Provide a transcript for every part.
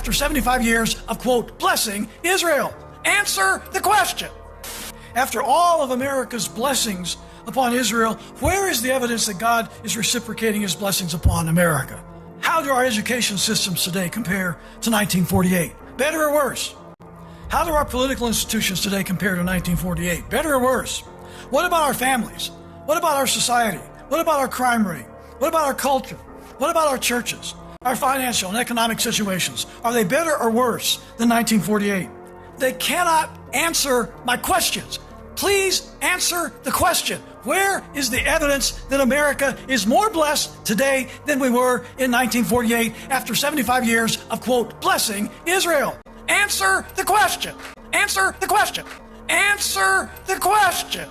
after 75 years of, quote, blessing Israel? Answer the question. After all of America's blessings upon Israel, where is the evidence that God is reciprocating his blessings upon America? How do our education systems today compare to 1948? Better or worse? How do our political institutions today compare to 1948? Better or worse? What about our families? What about our society? What about our crime rate? What about our culture? What about our churches? Our financial and economic situations? Are they better or worse than 1948? They cannot answer my questions. Please answer the question. Where is the evidence that America is more blessed today than we were in 1948 after 75 years of, quote, blessing Israel? Answer the question. Answer the question. Answer the question.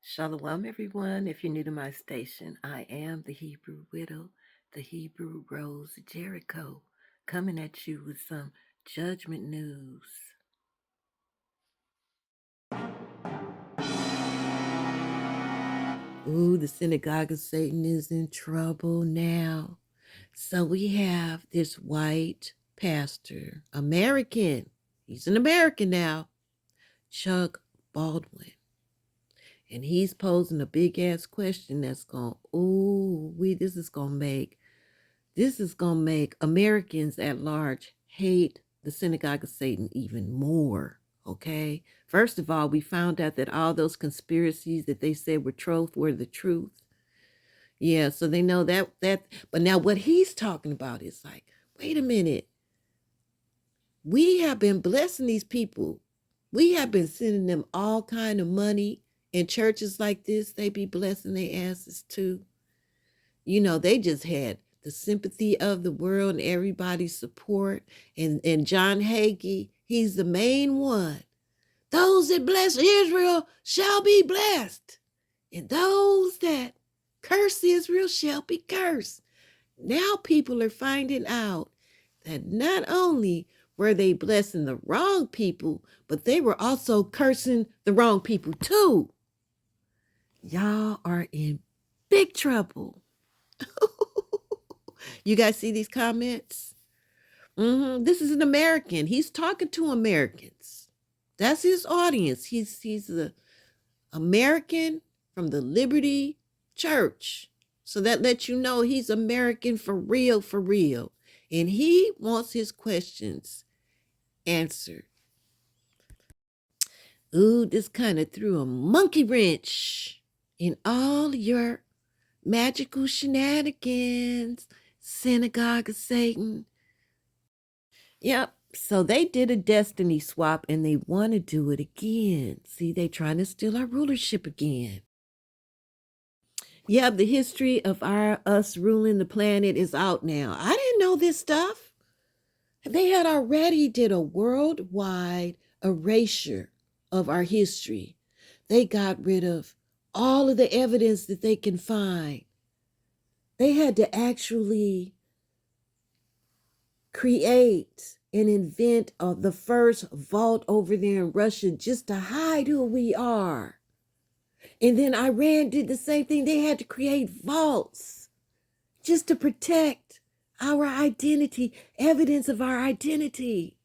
Shalom, everyone. If you're new to my station, I am the Hebrew Widow, the Hebrew Rose Jericho, coming at you with some judgment news. Ooh, the synagogue of Satan is in trouble now. So we have this white pastor, American. He's an American now, Chuck Baldwin. And he's posing a big ass question that's this is gonna make Americans at large hate the synagogue of Satan even more. Okay. First of all, we found out that all those conspiracies that they said were truth were the truth. Yeah, so they know that, but now what he's talking about is like, wait a minute. We have been blessing these people. We have been sending them all kind of money. In churches like this, they be blessing their asses too. You know, they just had the sympathy of the world and everybody's support. And John Hagee, he's the main one. Those that bless Israel shall be blessed, and those that curse Israel shall be cursed. Now people are finding out that not only were they blessing the wrong people, but they were also cursing the wrong people too. Y'all are in big trouble. You guys see these comments? This is an American. He's talking to Americans. That's his audience. He's the American from the Liberty Church. So that lets you know he's American for real, for real. And he wants his questions answered. Ooh, this kind of threw a monkey wrench in all your magical shenanigans, synagogue of Satan. Yep. So they did a destiny swap and they want to do it again. See, they trying to steal our rulership again. Yeah, the history of us ruling the planet is out now. I didn't know this stuff. They had already did a worldwide erasure of our history. They got rid of all of the evidence that they can find. They had to actually create and invent the first vault over there in Russia just to hide who we are. And then Iran did the same thing. They had to create vaults just to protect our identity, evidence of our identity.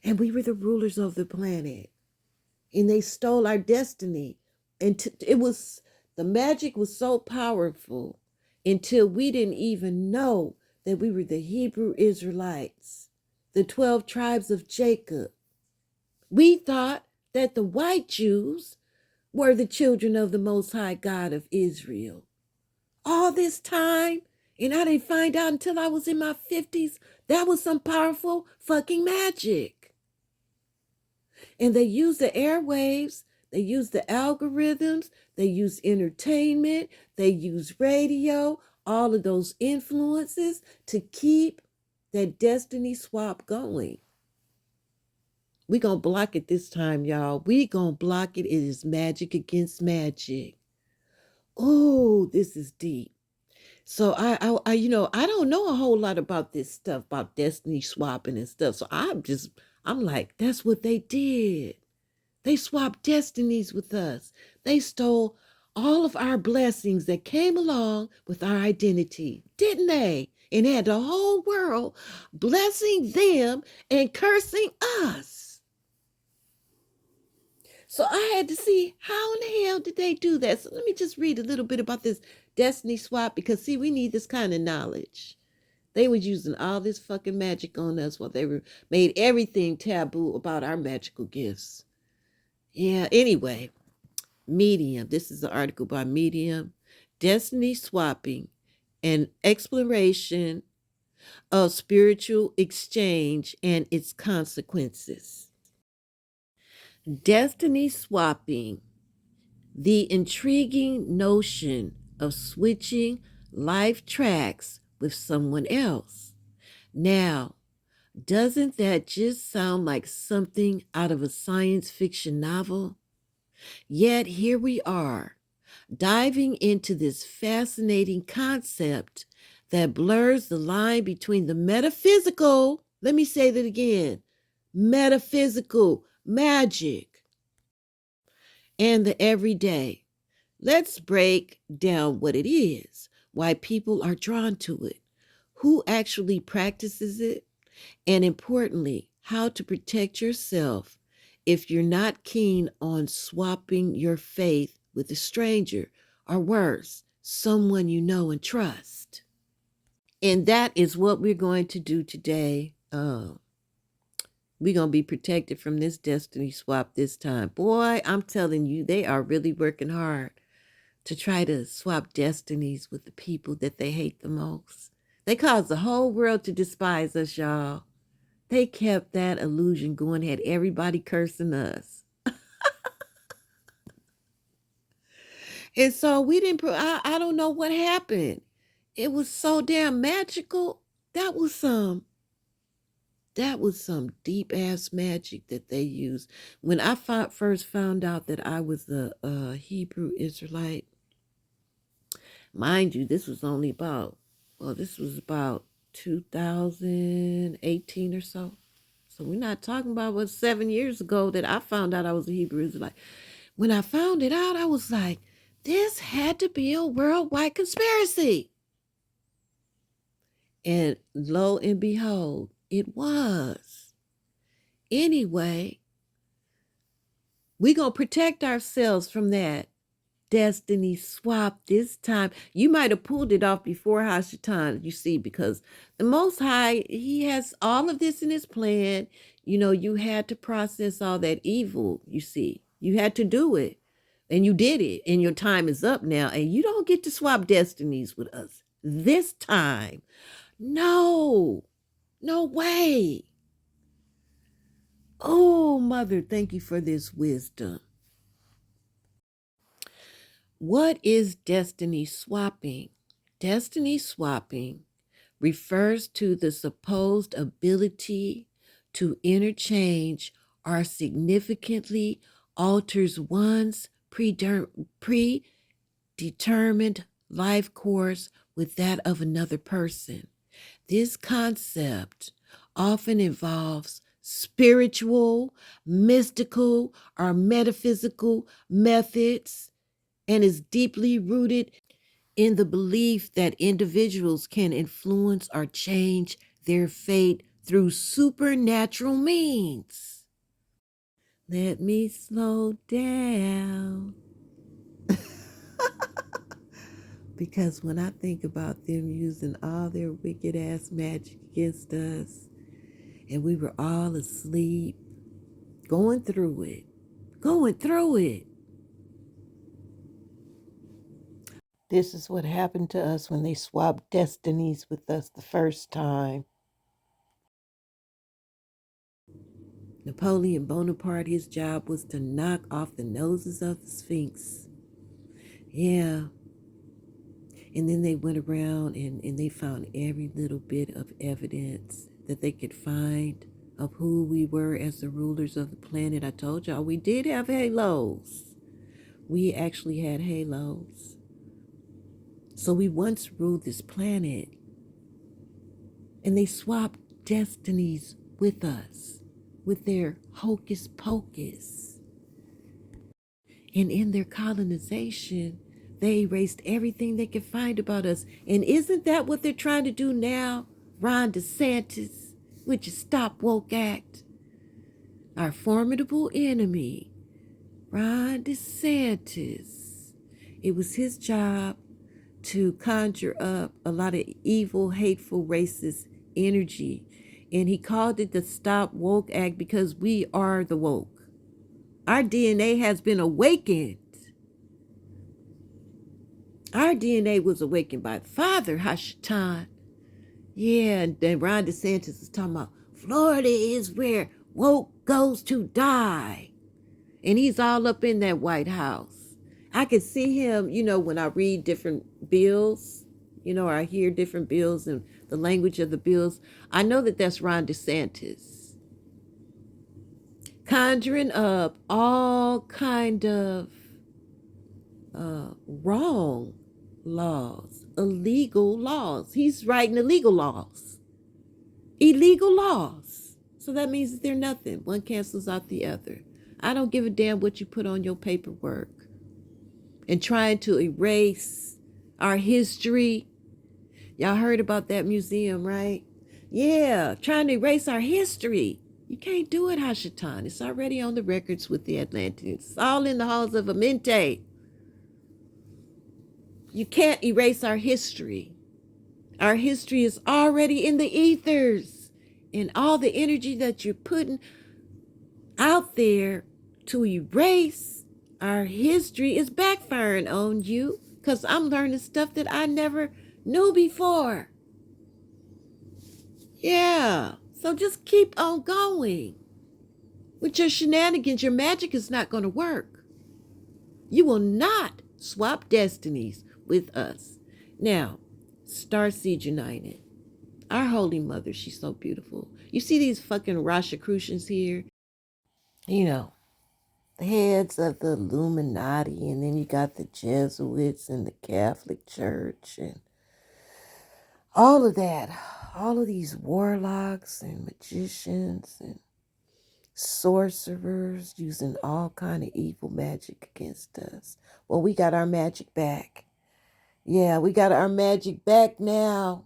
And we were the rulers of the planet. And they stole our destiny. And the magic was so powerful until we didn't even know that we were the Hebrew Israelites, the 12 tribes of Jacob. We thought that the white Jews were the children of the Most High God of Israel. All this time, and I didn't find out until I was in my 50s, that was some powerful fucking magic. And they used the airwaves, they used the algorithms, they used entertainment, they used radio, all of those influences to keep that destiny swap going. We gonna block it this time, y'all. We gonna block it. It is magic against magic. Oh, this is deep. So I don't know a whole lot about this stuff, about destiny swapping and stuff. So I'm like, that's what they did. They swapped destinies with us. They stole all of our blessings that came along with our identity, didn't they? and had the whole world blessing them and cursing us. So I had to see how in the hell did they do that. So let me just read a little bit about this destiny swap, because see, we need this kind of knowledge. They was using all this fucking magic on us while they made everything taboo about our magical gifts. Yeah, anyway, Medium. This is an article by Medium. Destiny swapping, an exploration of spiritual exchange and its consequences. Destiny swapping, the intriguing notion of switching life tracks with someone else. Now, doesn't that just sound like something out of a science fiction novel? Yet here we are, diving into this fascinating concept that blurs the line between the metaphysical, let me say that again, metaphysical magic, and the everyday. Let's break down what it is, why people are drawn to it, who actually practices it, and importantly, how to protect yourself if you're not keen on swapping your faith with a stranger, or worse, someone you know and trust. And that is what we're going to do today. We're going to be protected from this destiny swap this time. Boy, I'm telling you, they are really working hard to try to swap destinies with the people that they hate the most. They caused the whole world to despise us, y'all. They kept that illusion going, had everybody cursing us. And so we didn't, I don't know what happened. It was so damn magical. That was some deep ass magic that they used. When I first found out that I was a Hebrew Israelite, mind you, this was about 2018 or so. So we're not talking about 7 years ago that I found out I was a Hebrew Israelite. When I found it out, I was like, this had to be a worldwide conspiracy. And lo and behold, it was. Anyway, we're going to protect ourselves from that destiny swap this time. You might have pulled it off before Hashatan, you see, because the Most High, he has all of this in his plan. You know, you had to process all that evil, you see. You had to do it. And you did it. And your time is up now. And you don't get to swap destinies with us this time. No. No way. Oh, Mother, thank you for this wisdom. What is destiny swapping? Destiny swapping refers to the supposed ability to interchange or significantly alters one's predetermined life course with that of another person. This concept often involves spiritual, mystical, or metaphysical methods, and is deeply rooted in the belief that individuals can influence or change their fate through supernatural means. Let me slow down. Because when I think about them using all their wicked ass magic against us, and we were all asleep, going through it. This is what happened to us when they swapped destinies with us the first time. Napoleon Bonaparte, his job was to knock off the noses of the Sphinx. Yeah. And then they went around and they found every little bit of evidence that they could find of who we were as the rulers of the planet. I told y'all we did have halos. We actually had halos. So we once ruled this planet. And they swapped destinies with us, with their hocus pocus. And in their colonization, They erased everything they could find about us. And isn't that what they're trying to do now? Ron DeSantis, which is Stop Woke Act. Our formidable enemy, Ron DeSantis. It was his job to conjure up a lot of evil, hateful, racist energy. And he called it the Stop Woke Act because we are the woke. Our DNA has been awakened. Our DNA was awakened by the Father, Hashatan. Yeah, and then Ron DeSantis is talking about Florida is where woke goes to die. And he's all up in that White House. I can see him, when I read different bills, or I hear different bills and the language of the bills. I know that that's Ron DeSantis conjuring up all kind of wrong laws, illegal laws. He's writing illegal laws. Illegal laws. So that means that they're nothing. One cancels out the other. I don't give a damn what you put on your paperwork. And trying to erase our history. Y'all heard about that museum, right? Yeah, trying to erase our history. You can't do it, Hashatan. It's already on the records with the Atlanteans. It's all in the halls of Amente. You can't erase our history. Our history is already in the ethers. And all the energy that you're putting out there to erase our history is backfiring on you, because I'm learning stuff that I never knew before. Yeah, so just keep on going. With your shenanigans, your magic is not going to work. You will not swap destinies with us. Now, Starseed United. Our Holy Mother, she's so beautiful. You see these fucking Rosicrucians here? The heads of the Illuminati, and then you got the Jesuits and the Catholic Church and all of that. All of these warlocks and magicians and sorcerers using all kind of evil magic against us. Well, we got our magic back. Yeah, we got our magic back now.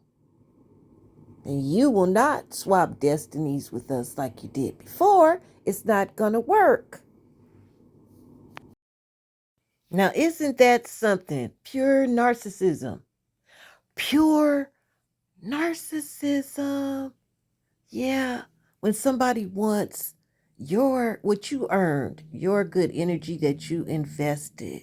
And you will not swap destinies with us like you did before. It's not going to work. Now, isn't that something? Pure narcissism. Pure narcissism. Yeah. When somebody wants what you earned, your good energy that you invested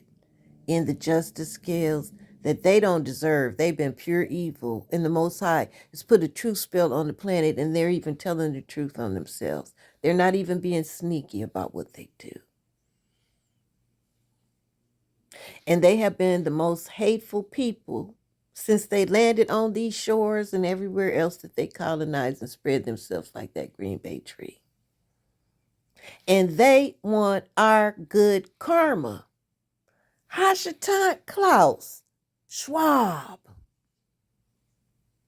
in the justice scales that they don't deserve. They've been pure evil. And the Most High has put a truth spell on the planet, and they're even telling the truth on themselves. They're not even being sneaky about what they do. And they have been the most hateful people since they landed on these shores and everywhere else that they colonized and spread themselves like that Green Bay tree. And they want our good karma. Hashatan, Klaus, Schwab,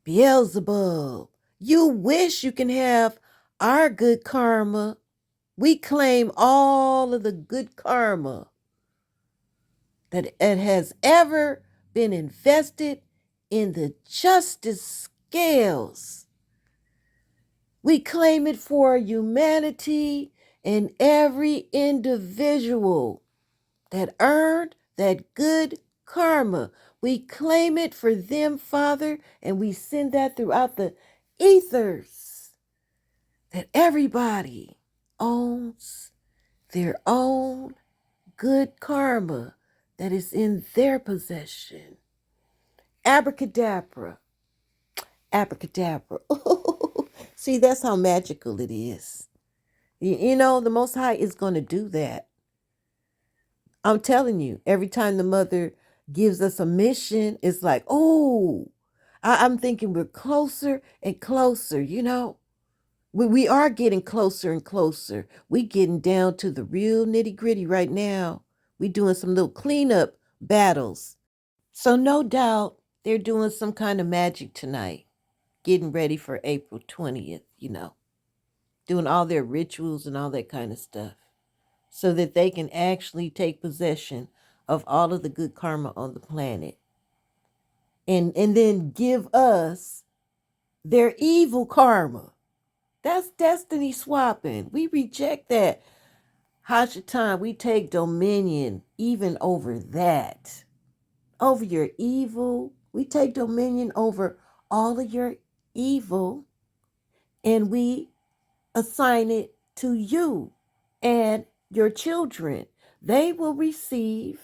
Beelzebub. You wish you can have our good karma. We claim all of the good karma that it has ever been invested in the justice scales. We claim it for humanity and every individual that earned that good karma. We claim it for them, Father, and we send that throughout the ethers, that everybody owns their own good karma that is in their possession. Abracadabra. Abracadabra. See, that's how magical it is. The Most High is going to do that. I'm telling you, every time the Mother gives us a mission, it's like, oh, I'm thinking we're closer and closer, We are getting closer and closer. We getting down to the real nitty gritty right now. We doing some little cleanup battles. So no doubt they're doing some kind of magic tonight, getting ready for April 20th, doing all their rituals and all that kind of stuff, so that they can actually take possession of all of the good karma on the planet, and then give us their evil karma. That's destiny swapping. We reject that. Hashatan, we take dominion even over that. Over your evil. We take dominion over all of your evil, and we assign it to you and your children. They will receive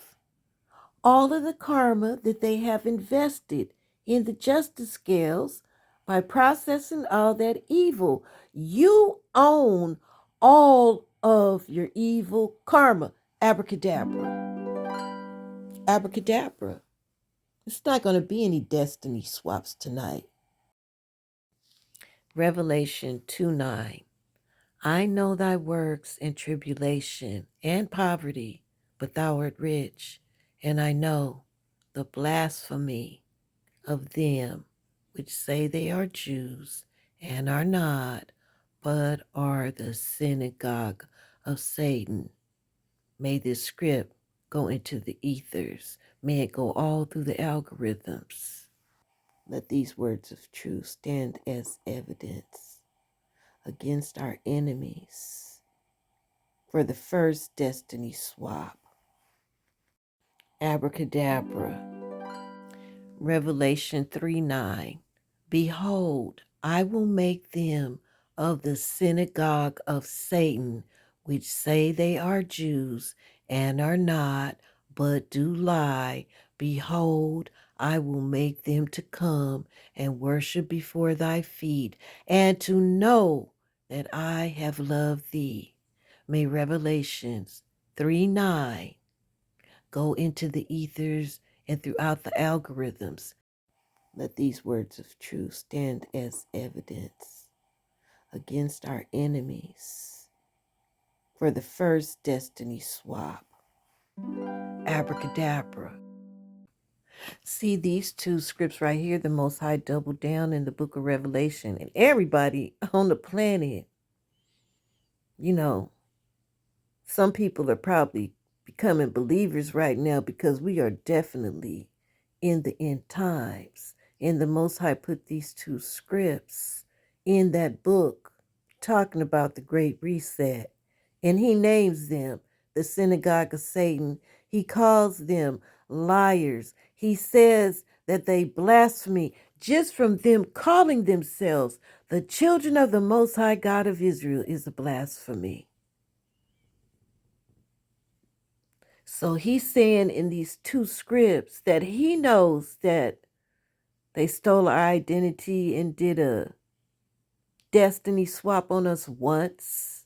all of the karma that they have invested in the justice scales by processing all that evil. You own all of your evil karma. Abracadabra. Abracadabra. It's not going to be any destiny swaps tonight. Revelation 2:9. I know thy works and tribulation and poverty, but thou art rich, and I know the blasphemy of them which say they are Jews and are not, but are the synagogue of Satan. May this script go into the ethers. May it go all through the algorithms. Let these words of truth stand as evidence against our enemies for the first destiny swap. Abracadabra. Revelation 3:9. Behold, I will make them of the synagogue of Satan, which say they are Jews and are not, but do lie. Behold, I will make them to come and worship before thy feet, and to know that I have loved thee. May Revelations 3:9 go into the ethers and throughout the algorithms. Let these words of truth stand as evidence against our enemies for the first destiny swap. Abracadabra. See these two scripts right here, the Most High doubled down in the book of Revelation, and everybody on the planet, some people are probably becoming believers right now because we are definitely in the end times. And the Most High put these two scripts in that book talking about the Great Reset. And he names them the synagogue of Satan. He calls them liars. He says that they blaspheme just from them calling themselves the children of the Most High God of Israel is a blasphemy. So he's saying in these two scripts that he knows that they stole our identity and did a destiny swap on us once.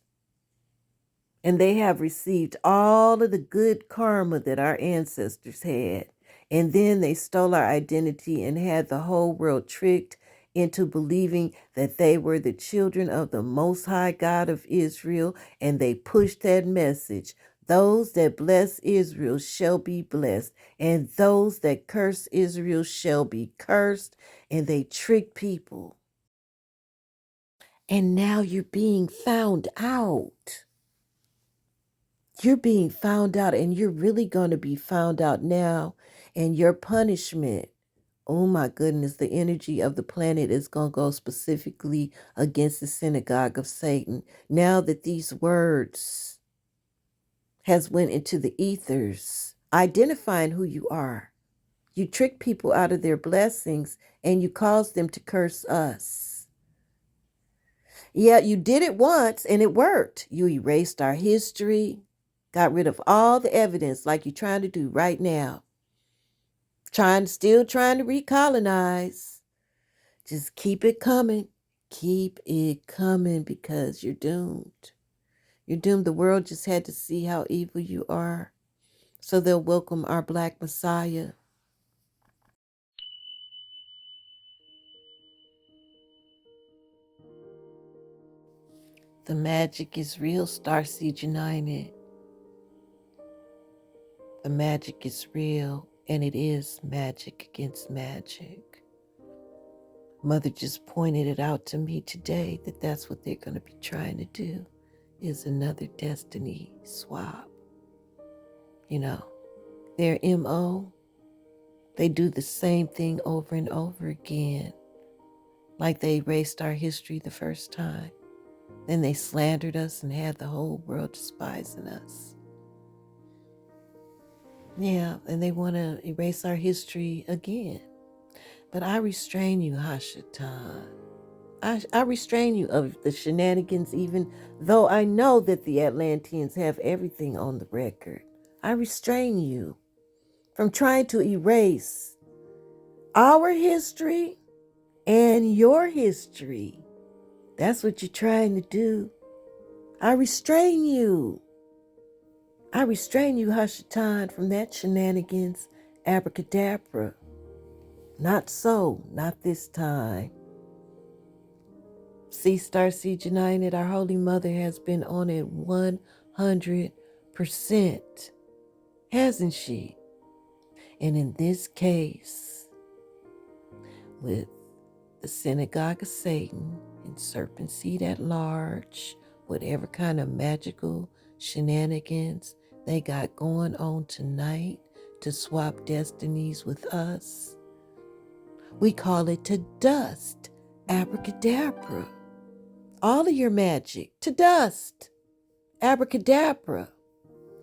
And they have received all of the good karma that our ancestors had. And then they stole our identity and had the whole world tricked into believing that they were the children of the Most High God of Israel. And they pushed that message. Those that bless Israel shall be blessed, and those that curse Israel shall be cursed. And they trick people. And now you're being found out. You're being found out, and you're really going to be found out now. And your punishment, oh my goodness, the energy of the planet is going to go specifically against the synagogue of Satan. Now that these words has went into the ethers, identifying who you are. You trick people out of their blessings, and you cause them to curse us. Yeah, you did it once, and it worked. You erased our history, got rid of all the evidence like you're trying to do right now. Still trying to recolonize. Just keep it coming. Keep it coming, because you're doomed. You're doomed. The world just had to see how evil you are, so they'll welcome our Black Messiah. The magic is real, Starseed United. The magic is real, and it is magic against magic. Mother just pointed it out to me today that that's what they're going to be trying to do, is another destiny swap. Their MO, they do the same thing over and over again, like they erased our history the first time. Then they slandered us and had the whole world despising us. Yeah, and they want to erase our history again. But I restrain you, Hashatan. I restrain you of the shenanigans, even though I know that the Atlanteans have everything on the record. I restrain you from trying to erase our history and your history. That's what you're trying to do. I restrain you. I restrain you, Hashatan, from that shenanigans, abracadabra. Not so, not this time. See, Starseed United, our Holy Mother has been on it 100%, hasn't she? And in this case, with the synagogue of Satan and serpent seed at large, whatever kind of magical shenanigans they got going on tonight to swap destinies with us, we call it to dust, abracadabra. All of your magic to dust, abracadabra.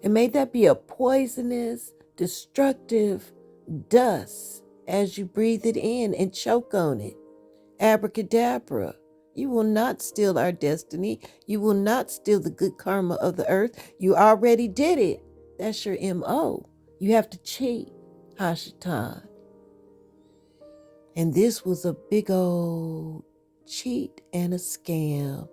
And may that be a poisonous, destructive dust as you breathe it in and choke on it. Abracadabra. You will not steal our destiny. You will not steal the good karma of the earth. You already did it. That's your MO. You have to cheat, Hashatan. And this was a big old cheat and a scam.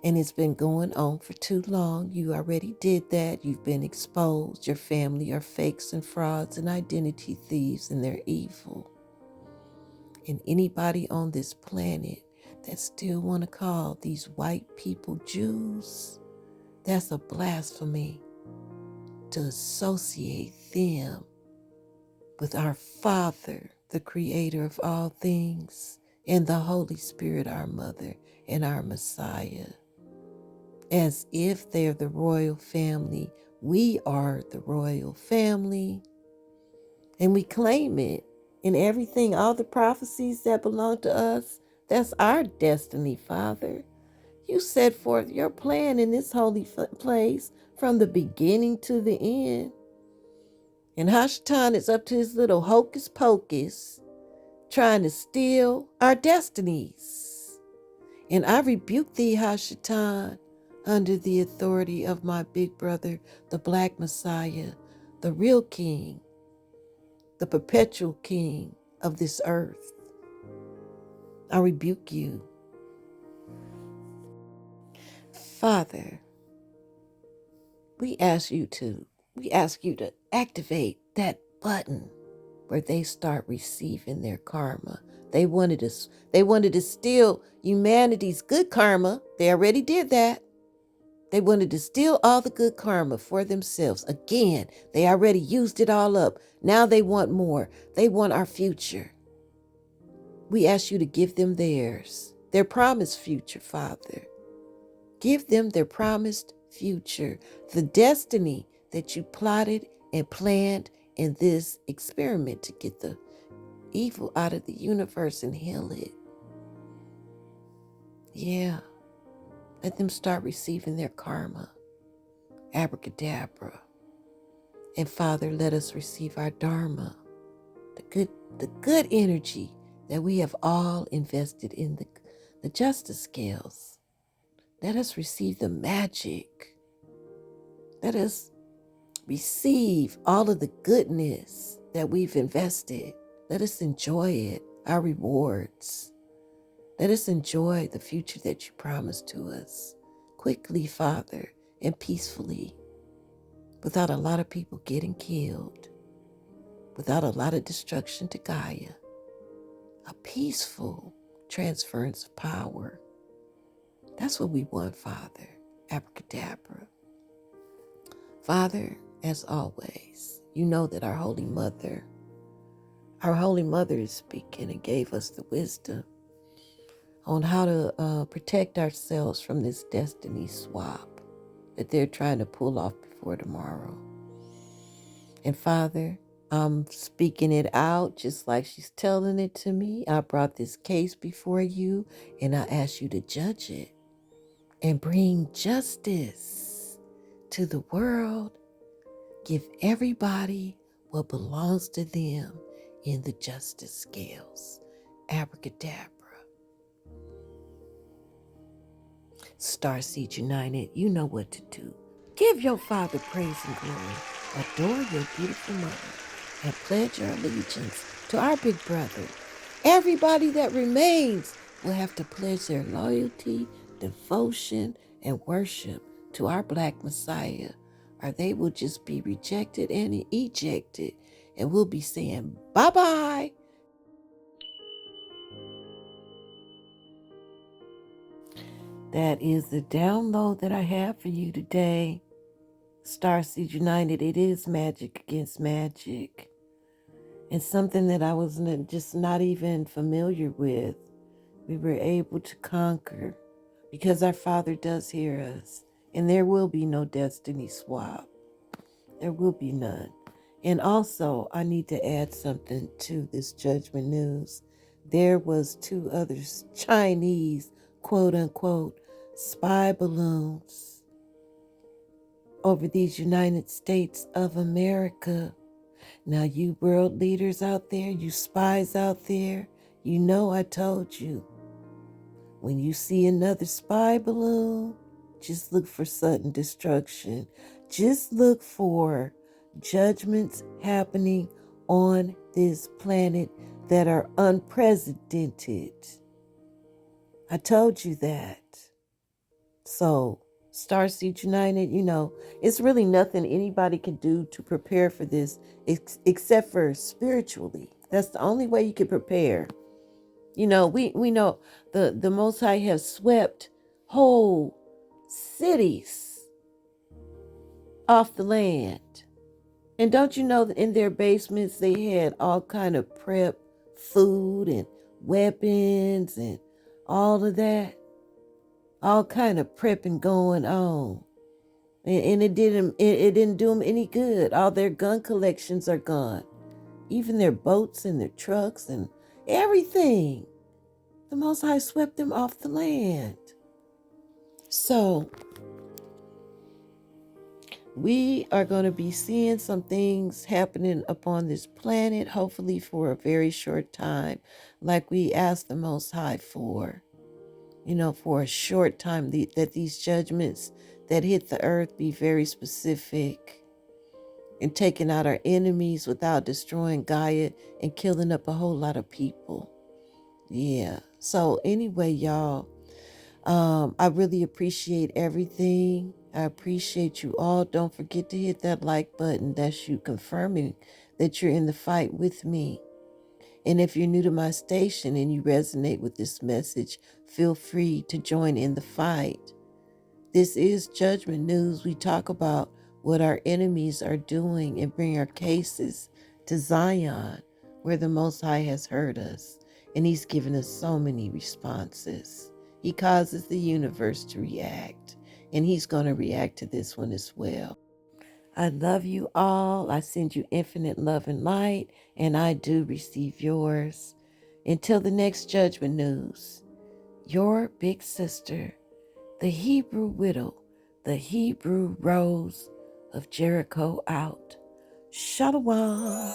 And it's been going on for too long. You already did that. You've been exposed. Your family are fakes and frauds and identity thieves, and they're evil. And anybody on this planet that still want to call these white people Jews, that's a blasphemy to associate them with our Father, the Creator of all things, and the Holy Spirit, our Mother, and our Messiah. As if they're the royal family. We are the royal family, and we claim it. And everything, all the prophecies that belong to us, that's our destiny, Father. You set forth your plan in this holy place from the beginning to the end. And Hashatan is up to his little hocus pocus, trying to steal our destinies. And I rebuke thee, Hashatan, under the authority of my big brother, the Black Messiah, the real King, the perpetual King of this earth. I rebuke you. Father, we ask you to activate that button where they start receiving their karma. They wanted to steal humanity's good karma. They already did that. They wanted to steal all the good karma for themselves. Again, they already used it all up. Now they want more. They want our future. We ask you to give them theirs, their promised future, Father. Give them their promised future, the destiny that you plotted and planned in this experiment to get the evil out of the universe and heal it. Yeah. Let them start receiving their karma. Abracadabra. And Father, let us receive our dharma, the good energy that we have all invested in the justice scales. Let us receive the magic. Let us receive all of the goodness that we've invested. Let us enjoy it, our rewards. Let us enjoy the future that you promised to us quickly, Father, and peacefully, without a lot of people getting killed, without a lot of destruction to Gaia. A peaceful transference of power. That's what we want, Father. Abracadabra. Father, as always, you know that our Holy Mother is speaking and gave us the wisdom on how to protect ourselves from this destiny swap that they're trying to pull off before tomorrow. And Father, I'm speaking it out just like she's telling it to me. I brought this case before you, and I ask you to judge it and bring justice to the world. Give everybody what belongs to them in the justice scales. Abracadabra. Starseed United, you know what to do. Give your Father praise and glory. Adore your beautiful mother. And pledge your allegiance to our big brother. Everybody that remains will have to pledge their loyalty, devotion, and worship to our Black Messiah, or they will just be rejected and ejected, and we'll be saying bye-bye. That is the download that I have for you today. Starseed United, it is magic against magic. And something that I was just not even familiar with. We were able to conquer because our Father does hear us. And there will be no destiny swap. There will be none. And also, I need to add something to this judgment news. There was 2 others, Chinese, quote unquote, spy balloons over these United States of America. Now, you world leaders out there, you spies out there, you know I told you. When you see another spy balloon, just look for sudden destruction. Just look for judgments happening on this planet that are unprecedented. I told you that. So, Starseed United, you know, it's really nothing anybody can do to prepare for this except for spiritually. That's the only way you can prepare. You know, we know the Most High has swept whole cities off the land. And don't you know that in their basements they had all kind of prep food and weapons and all of that? All kind of prepping going on. And it didn't do them any good. All their gun collections are gone. Even their boats and their trucks and everything. The Most High swept them off the land. So, we are going to be seeing some things happening upon this planet, hopefully for a very short time, like we asked the Most High for. You know, for a short time, that these judgments that hit the earth be very specific and taking out our enemies without destroying Gaia and killing up a whole lot of people. Yeah. So anyway, y'all, I really appreciate everything. I appreciate you all. Don't forget to hit that like button. That's you confirming that you're in the fight with me. And if you're new to my station and you resonate with this message, feel free to join in the fight. This is Judgment News. We talk about what our enemies are doing and bring our cases to Zion, where the Most High has heard us. And He's given us so many responses. He causes the universe to react. And He's going to react to this one as well. I love you all. I send you infinite love and light, and I do receive yours. Until the next Judgment News, your big sister, the Hebrew widow, the Hebrew rose of Jericho out. Shalom.